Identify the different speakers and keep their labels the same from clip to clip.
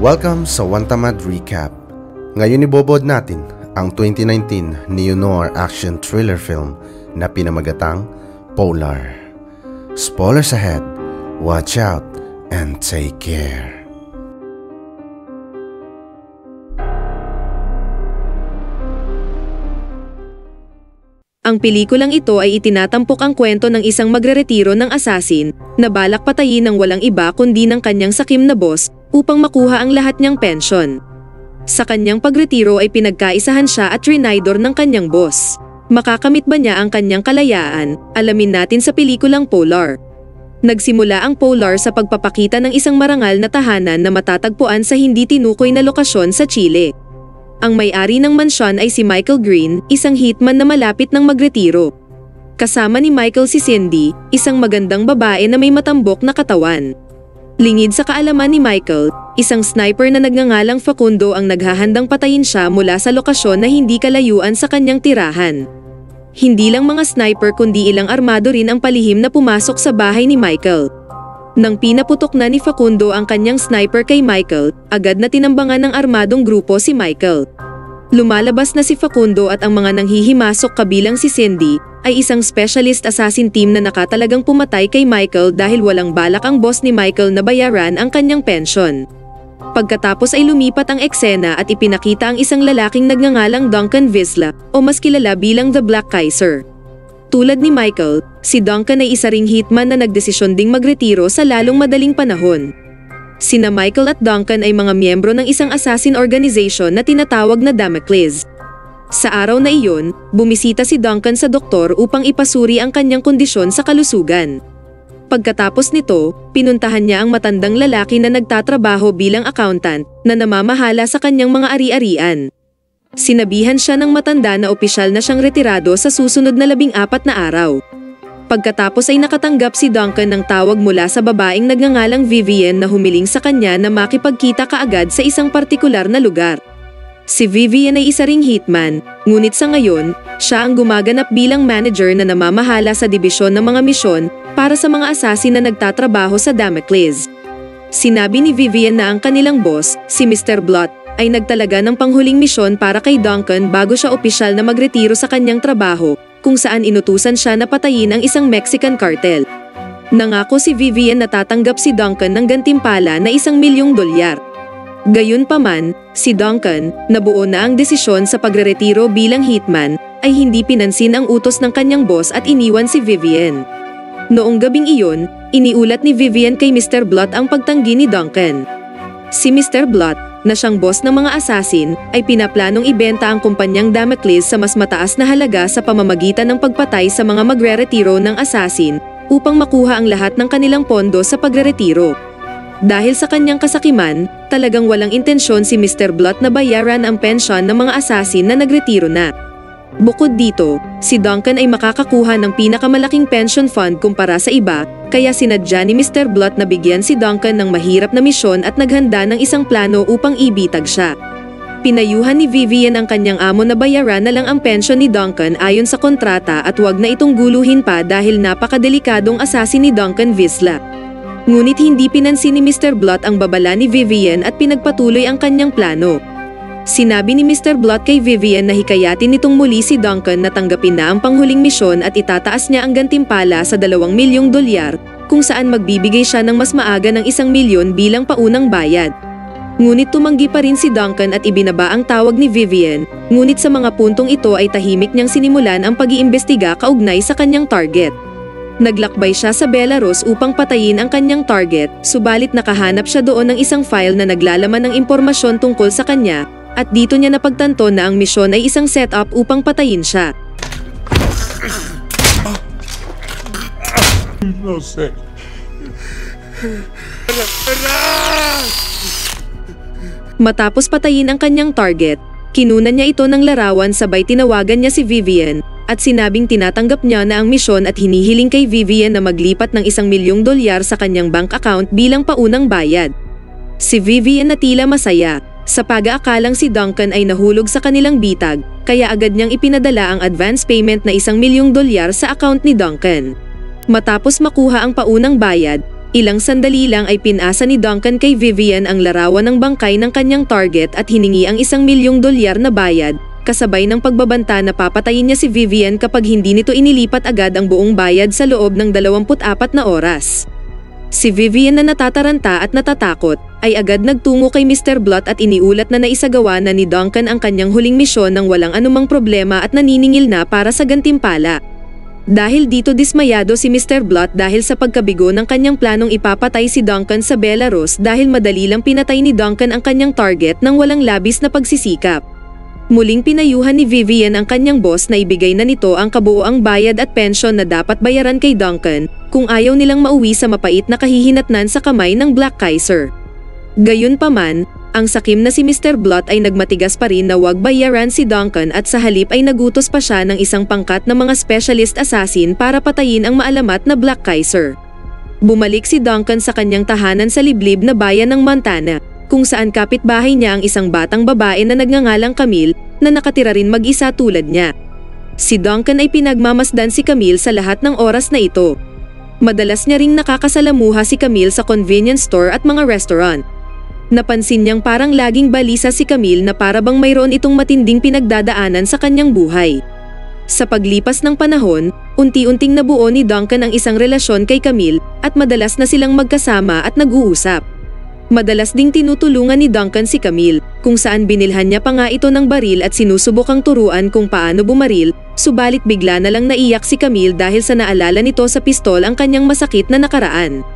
Speaker 1: Welcome sa One Tamad Recap. Ngayon ibobod natin ang 2019 neo-noir action thriller film na pinamagatang Polar. Spoilers ahead, watch out and take care.
Speaker 2: Ang pelikulang ito ay itinatampok ang kwento ng isang magreretiro ng assassin na balak patayin ng walang iba kundi ng kanyang sakim na boss upang makuha ang lahat niyang pensyon. Sa kanyang pagretiro ay pinagkaisahan siya at rinaydor ng kanyang boss. Makakamit ba niya ang kanyang kalayaan? Alamin natin sa pelikulang Polar. Nagsimula ang Polar sa pagpapakita ng isang marangal na tahanan na matatagpuan sa hindi tinukoy na lokasyon sa Chile. Ang may-ari ng mansyon ay si Michael Green, isang hitman na malapit ng magretiro. Kasama ni Michael si Cindy, isang magandang babae na may matambok na katawan. Lingid sa kaalaman ni Michael, isang sniper na nagngangalang Facundo ang naghahandang patayin siya mula sa lokasyon na hindi kalayuan sa kanyang tirahan. Hindi lang mga sniper kundi ilang armado rin ang palihim na pumasok sa bahay ni Michael. Nang pinaputok na ni Facundo ang kanyang sniper kay Michael, agad na tinambangan ng armadong grupo si Michael. Lumalabas na si Facundo at ang mga nanghihimasok kabilang si Cindy ay isang specialist assassin team na nakatalagang pumatay kay Michael dahil walang balak ang boss ni Michael na bayaran ang kanyang pensyon. Pagkatapos ay lumipat ang eksena at ipinakita ang isang lalaking nagngangalang Duncan Vizsla o mas kilala bilang The Black Kaiser. Tulad ni Michael, si Duncan ay isa ring hitman na nagdesisyon ding magretiro sa lalong madaling panahon. Sina Michael at Duncan ay mga miyembro ng isang assassin organization na tinatawag na Damocles. Sa araw na iyon, bumisita si Duncan sa doktor upang ipasuri ang kanyang kondisyon sa kalusugan. Pagkatapos nito, pinuntahan niya ang matandang lalaki na nagtatrabaho bilang accountant na namamahala sa kanyang mga ari-arian. Sinabihan siya ng matanda na opisyal na siyang retirado sa susunod na 14 na araw. Pagkatapos ay nakatanggap si Duncan ng tawag mula sa babaeng nagngangalang Vivian na humiling sa kanya na makipagkita kaagad sa isang partikular na lugar. Si Vivian ay isa ring hitman, ngunit sa ngayon, siya ang gumaganap bilang manager na namamahala sa dibisyon ng mga misyon para sa mga assassin na nagtatrabaho sa Damocles. Sinabi ni Vivian na ang kanilang boss, si Mr. Blot, ay nagtalaga ng panghuling misyon para kay Duncan bago siya opisyal na magretiro sa kanyang trabaho, kung saan inutusan siya na patayin ang isang Mexican cartel. Nangako si Vivian na tatanggap si Duncan ng gantimpala na $1,000,000. Gayunpaman, si Duncan, nabuo na ang desisyon sa pagreretiro bilang hitman, ay hindi pinansin ang utos ng kanyang boss at iniwan si Vivian. Noong gabing iyon, iniulat ni Vivian kay Mr. Blot ang pagtanggi ni Duncan. Si Mr. Blot, na siyang boss ng mga assassin, ay pinaplanong ibenta ang kumpanyang Damocles sa mas mataas na halaga sa pamamagitan ng pagpatay sa mga magreretiro ng assassin upang makuha ang lahat ng kanilang pondo sa pagreretiro. Dahil sa kanyang kasakiman, talagang walang intensyon si Mr. Blot na bayaran ang pensyon ng mga assassin na nagretiro na. Bukod dito, si Duncan ay makakakuha ng pinakamalaking pension fund kumpara sa iba, kaya sinadya ni Mr. Blot na bigyan si Duncan ng mahirap na misyon at naghanda ng isang plano upang ibitag siya. Pinayuhan ni Vivian ang kanyang amo na bayaran na lang ang pension ni Duncan ayon sa kontrata at wag na itong guluhin pa dahil napakadelikadong assassin ni Duncan Vizsla. Ngunit hindi pinansin ni Mr. Blot ang babala ni Vivian at pinagpatuloy ang kanyang plano. Sinabi ni Mr. Blot kay Vivian na hikayatin nitong muli si Duncan na tanggapin na ang panghuling misyon at itataas niya ang gantimpala sa $2,000,000 kung saan magbibigay siya ng mas maaga ng $1,000,000 bilang paunang bayad. Ngunit tumanggi pa rin si Duncan at ibinaba ang tawag ni Vivian, ngunit sa mga puntong ito ay tahimik niyang sinimulan ang pag-iimbestiga kaugnay sa kanyang target. Naglakbay siya sa Belarus upang patayin ang kanyang target, subalit nakahanap siya doon ng isang file na naglalaman ng impormasyon tungkol sa kanya, at dito niya napagtanto na ang misyon ay isang setup upang patayin siya.
Speaker 3: No sé.
Speaker 2: Matapos patayin ang kanyang target, kinunan niya ito ng larawan sabay tinawagan niya si Vivian, at sinabing tinatanggap niya na ang misyon at hinihiling kay Vivian na maglipat ng $1,000,000 sa kanyang bank account bilang paunang bayad. Si Vivian na tila masaya, sa pag-aakalang si Duncan ay nahulog sa kanilang bitag, kaya agad niyang ipinadala ang advance payment na $1,000,000 sa account ni Duncan. Matapos makuha ang paunang bayad, Ilang sandali lang ay pinasa ni Duncan kay Vivian ang larawan ng bangkay ng kanyang target at hiningi ang $1,000,000 na bayad, kasabay ng pagbabanta na papatayin niya si Vivian kapag hindi nito inilipat agad ang buong bayad sa loob ng 24 na oras. Si Vivian na natataranta at natatakot ay agad nagtungo kay Mr. Blott at iniulat na naisagawa na ni Duncan ang kanyang huling misyon ng walang anumang problema at naniningil na para sa gantimpala. Dahil dito dismayado si Mr. Blott dahil sa pagkabigo ng kanyang planong ipapatay si Duncan sa Belarus dahil madali lang pinatay ni Duncan ang kanyang target ng walang labis na pagsisikap. Muling pinayuhan ni Vivian ang kanyang boss na ibigay na nito ang kabuoang bayad at pensyon na dapat bayaran kay Duncan kung ayaw nilang mauwi sa mapait na kahihinatnan sa kamay ng Black Kaiser. Gayunpaman, ang sakim na si Mr. Blott ay nagmatigas pa rin na wag bayaran si Duncan at sa halip ay nagutos pa siya ng isang pangkat na mga specialist assassin para patayin ang maalamat na Black Kaiser. Bumalik si Duncan sa kanyang tahanan sa liblib na bayan ng Montana, kung saan kapitbahay niya ang isang batang babae na nagngangalang Camille na nakatira rin mag-isa tulad niya. Si Duncan ay pinagmamasdan si Camille sa lahat ng oras na ito. Madalas niya ring nakakasalamuha si Camille sa convenience store at mga restaurant. Napansin niyang parang laging balisa si Camille na para bang mayroon itong matinding pinagdadaanan sa kanyang buhay. Sa paglipas ng panahon, unti-unting nabuo ni Duncan ang isang relasyon kay Camille at madalas na silang magkasama at nag-uusap. Madalas ding tinutulungan ni Duncan si Camille, kung saan binilhan niya pa nga ito ng baril at sinusubukang turuan kung paano bumaril, subalit bigla na lang naiyak si Camille dahil sa naalala nito sa pistol ang kanyang masakit na nakaraan.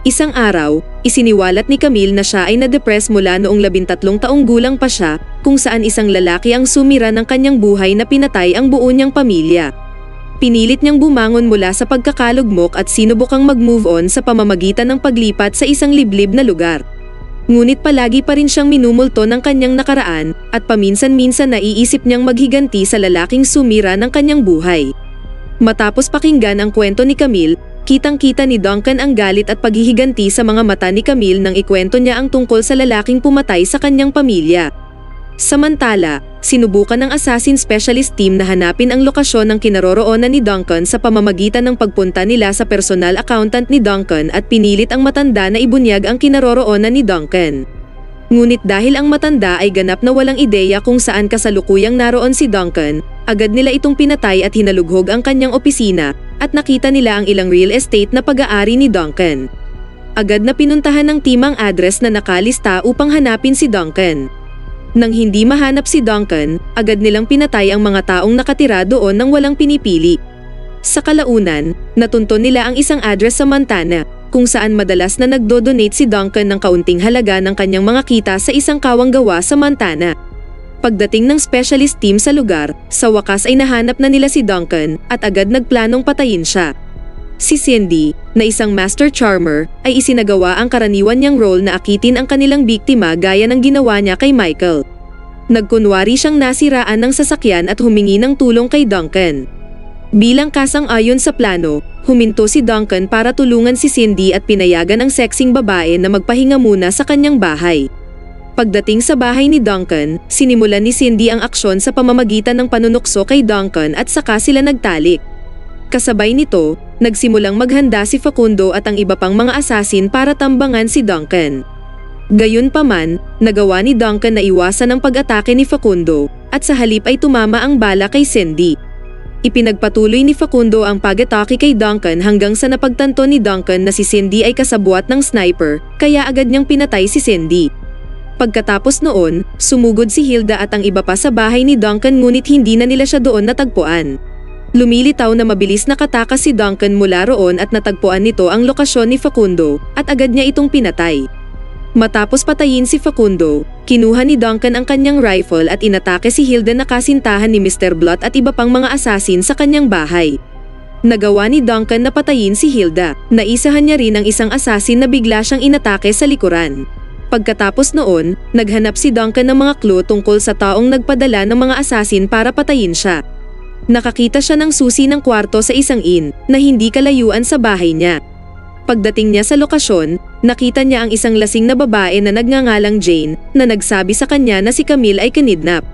Speaker 2: Isang araw, isiniwalat ni Camille na siya ay na-depress mula noong 13 taong gulang pa siya, kung saan isang lalaki ang sumira ng kanyang buhay na pinatay ang buo niyang pamilya. Pinilit niyang bumangon mula sa pagkakalugmok at sinubukang mag-move on sa pamamagitan ng paglipat sa isang liblib na lugar. Ngunit palagi pa rin siyang minumulto ng kanyang nakaraan at paminsan-minsan naiisip niyang maghiganti sa lalaking sumira ng kanyang buhay. Matapos pakinggan ang kwento ni Camille, kitang-kita ni Duncan ang galit at paghihiganti sa mga mata ni Camille nang ikwento niya ang tungkol sa lalaking pumatay sa kanyang pamilya. Samantala, sinubukan ng assassin specialist team na hanapin ang lokasyon ng kinaroroonan ni Duncan sa pamamagitan ng pagpunta nila sa personal accountant ni Duncan at pinilit ang matanda na ibunyag ang kinaroroonan ni Duncan. Ngunit dahil ang matanda ay ganap na walang ideya kung saan kasalukuyang naroon si Duncan, agad nila itong pinatay at hinalughog ang kanyang opisina at nakita nila ang ilang real estate na pag-aari ni Duncan. Agad na pinuntahan ng team ang address na nakalista upang hanapin si Duncan. Nang hindi mahanap si Duncan, agad nilang pinatay ang mga taong nakatira doon nang walang pinipili. Sa kalaunan, natunton nila ang isang address sa Montana, kung saan madalas na nagdo-donate si Duncan ng kaunting halaga ng kanyang mga kita sa isang kawang gawa sa Montana. Pagdating ng specialist team sa lugar, sa wakas ay nahanap na nila si Duncan at agad nagplanong patayin siya. Si Cindy, na isang master charmer, ay isinagawa ang karaniwan niyang role na akitin ang kanilang biktima gaya ng ginawa niya kay Michael. Nagkunwari siyang nasiraan ng sasakyan at humingi ng tulong kay Duncan. Bilang kasang-ayon sa plano, huminto si Duncan para tulungan si Cindy at pinayagan ang sexing babae na magpahinga muna sa kanyang bahay. Pagdating sa bahay ni Duncan, sinimulan ni Cindy ang aksyon sa pamamagitan ng panunukso kay Duncan at saka sila nagtalik. Kasabay nito, nagsimulang maghanda si Facundo at ang iba pang mga assassin para tambangan si Duncan. Gayunpaman, nagawa ni Duncan na iwasan ang pag-atake ni Facundo at sa halip ay tumama ang bala kay Cindy. Ipinagpatuloy ni Facundo ang pag-atake kay Duncan hanggang sa napagtanto ni Duncan na si Cindy ay kasabwat ng sniper, kaya agad niyang pinatay si Cindy. Pagkatapos noon, sumugod si Hilda at ang iba pa sa bahay ni Duncan ngunit hindi na nila siya doon natagpuan. Lumilitaw na mabilis nakatakas si Duncan mula roon at natagpuan nito ang lokasyon ni Facundo at agad niya itong pinatay. Matapos patayin si Facundo, kinuha ni Duncan ang kanyang rifle at inatake si Hilda na kasintahan ni Mr. Blott at iba pang mga assassin sa kanyang bahay. Nagawa ni Duncan na patayin si Hilda, naisahan niya rin ang isang assassin na bigla siyang inatake sa likuran. Pagkatapos noon, naghanap si Duncan ng mga clue tungkol sa taong nagpadala ng mga assassin para patayin siya. Nakakita siya ng susi ng kwarto sa isang inn na hindi kalayuan sa bahay niya. Pagdating niya sa lokasyon, nakita niya ang isang lasing na babae na nagngangalang Jane na nagsabi sa kanya na si Camille ay kinidnap.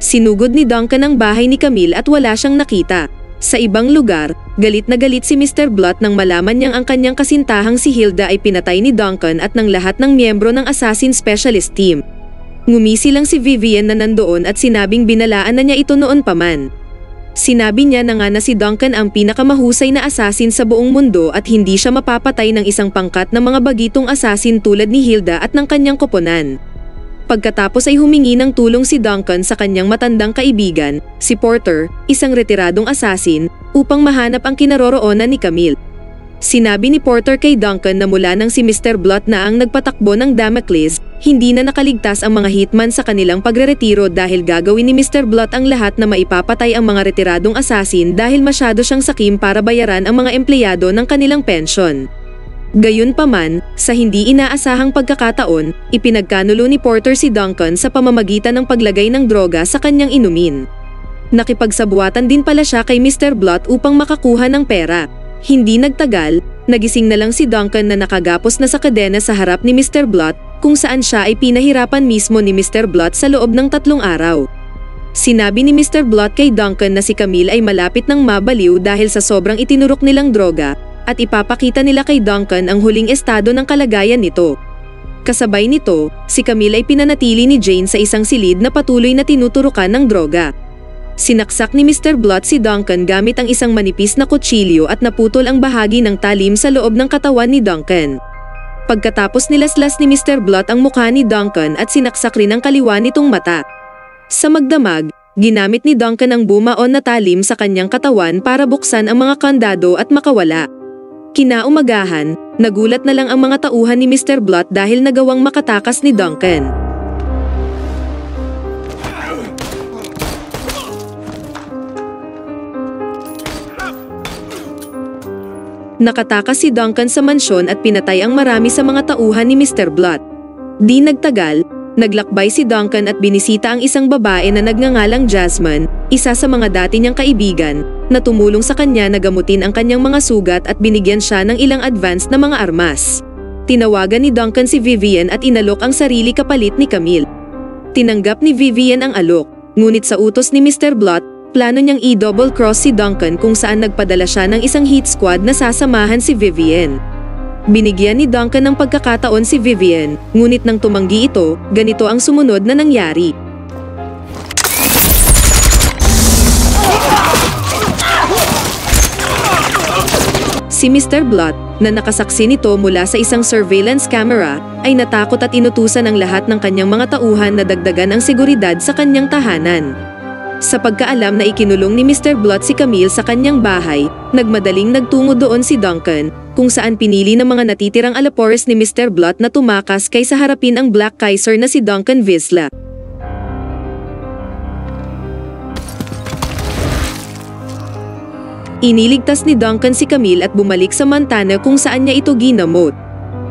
Speaker 2: Sinugod ni Duncan ang bahay ni Camille at wala siyang nakita. Sa ibang lugar, galit na galit si Mr. Blunt nang malaman niyang ang kanyang kasintahang si Hilda ay pinatay ni Duncan at ng lahat ng miyembro ng Assassin Specialist Team. Ngumisi lang si Vivian na nandoon at sinabing binalaan na niya ito noon pa man. Sinabi niya na nga na si Duncan ang pinakamahusay na assassin sa buong mundo at hindi siya mapapatay ng isang pangkat ng mga bagitong assassin tulad ni Hilda at ng kanyang koponan. Pagkatapos ay humingi ng tulong si Duncan sa kanyang matandang kaibigan, si Porter, isang retiradong assassin, upang mahanap ang kinaroroonan ni Camille. Sinabi ni Porter kay Duncan na mula nang si Mr. Blunt na ang nagpatakbo ng Damocles, hindi na nakaligtas ang mga hitman sa kanilang pagreretiro dahil gagawin ni Mr. Blunt ang lahat na maipapatay ang mga retiradong assassin dahil masyado siyang sakim para bayaran ang mga empleyado ng kanilang pensyon. Gayunpaman, sa hindi inaasahang pagkakataon, ipinagkanulo ni Porter si Duncan sa pamamagitan ng paglagay ng droga sa kanyang inumin. Nakipagsabuatan din pala siya kay Mr. Blunt upang makakuha ng pera. Hindi nagtagal, nagising na lang si Duncan na nakagapos na sa kadena sa harap ni Mr. Blunt kung saan siya ay pinahirapan mismo ni Mr. Blunt sa loob ng 3 araw. Sinabi ni Mr. Blunt kay Duncan na si Camille ay malapit ng mabaliw dahil sa sobrang itinurok nilang droga, at ipapakita nila kay Duncan ang huling estado ng kalagayan nito. Kasabay nito, si Camille ay pinanatili ni Jane sa isang silid na patuloy na tinuturukan ng droga. Sinaksak ni Mr. Blunt si Duncan gamit ang isang manipis na kutsilyo at naputol ang bahagi ng talim sa loob ng katawan ni Duncan. Pagkatapos nilaslas ni Mr. Blunt ang mukha ni Duncan at sinaksak rin ang kaliwa nitong mata. Sa magdamag, ginamit ni Duncan ang bumaon na talim sa kanyang katawan para buksan ang mga kandado at makawala. Kinaumagahan, nagulat na lang ang mga tauhan ni Mr. Blunt dahil nagawang makatakas ni Duncan. Nakatakas si Duncan sa mansyon at pinatay ang marami sa mga tauhan ni Mr. Blunt. Di nagtagal, naglakbay si Duncan at binisita ang isang babae na nagngangalang Jasmine, isa sa mga dati niyang kaibigan, na tumulong sa kanya na gamutin ang kanyang mga sugat at binigyan siya ng ilang advance na mga armas. Tinawagan ni Duncan si Vivian at inalok ang sarili kapalit ni Camille. Tinanggap ni Vivian ang alok, ngunit sa utos ni Mr. Blunt, plano niyang i-double cross si Duncan kung saan nagpadala siya ng isang hit squad na sasamahan si Vivian. Binigyan ni Duncan ng pagkakataon si Vivian, ngunit nang tumanggi ito, ganito ang sumunod na nangyari. Si Mr. Blunt, na nakasaksi nito mula sa isang surveillance camera, ay natakot at inutusan ang lahat ng kanyang mga tauhan na dagdagan ang seguridad sa kanyang tahanan. Sa pagkaalam na ikinulong ni Mr. Blunt si Camille sa kanyang bahay, nagmadaling nagtungo doon si Duncan, kung saan pinili ng mga natitirang alapores ni Mr. Blunt na tumakas kaysa harapin ang Black Kaiser na si Duncan Vizsla. Iniligtas ni Duncan si Camille at bumalik sa Montana kung saan niya ito ginamot.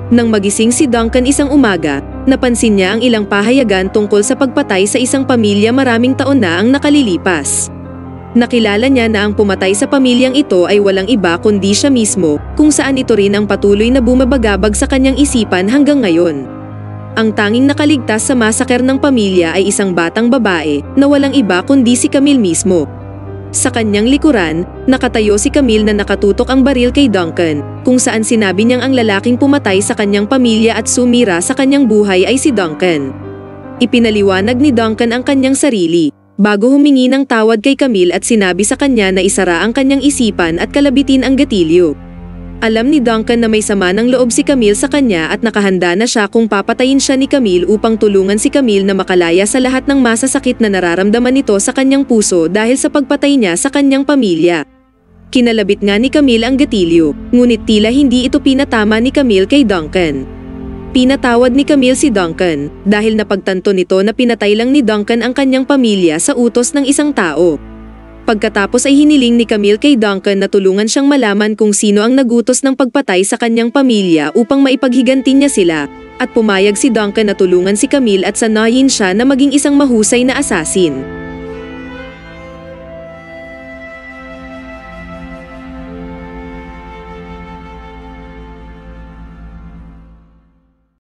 Speaker 2: Nang magising si Duncan isang umaga, napansin niya ang ilang pahayagan tungkol sa pagpatay sa isang pamilya maraming taon na ang nakalilipas. Nakilala niya na ang pumatay sa pamilyang ito ay walang iba kundi siya mismo, kung saan ito rin ang patuloy na bumabagabag sa kanyang isipan hanggang ngayon. Ang tanging nakaligtas sa masaker ng pamilya ay isang batang babae na walang iba kundi si Camille mismo. Sa kanyang likuran, nakatayo si Camille na nakatutok ang baril kay Duncan, kung saan sinabi niyang ang lalaking pumatay sa kanyang pamilya at sumira sa kanyang buhay ay si Duncan. Ipinaliwanag ni Duncan ang kanyang sarili, bago humingi ng tawad kay Camille at sinabi sa kanya na isara ang kanyang isipan at kalabitin ang gatilyo. Alam ni Duncan na may sama ng loob si Camille sa kanya at nakahanda na siya kung papatayin siya ni Camille upang tulungan si Camille na makalaya sa lahat ng masasakit na nararamdaman nito sa kanyang puso dahil sa pagpatay niya sa kanyang pamilya. Kinalabit nga ni Camille ang gatilyo, ngunit tila hindi ito pinatama ni Camille kay Duncan. Pinatawad ni Camille si Duncan dahil napagtanto nito na pinatay lang ni Duncan ang kanyang pamilya sa utos ng isang tao. Pagkatapos ay hiniling ni Camille kay Duncan na tulungan siyang malaman kung sino ang nagutos ng pagpatay sa kanyang pamilya upang maipaghiganti niya sila, at pumayag si Duncan na tulungan si Camille at sanayin siya na maging isang mahusay na assassin.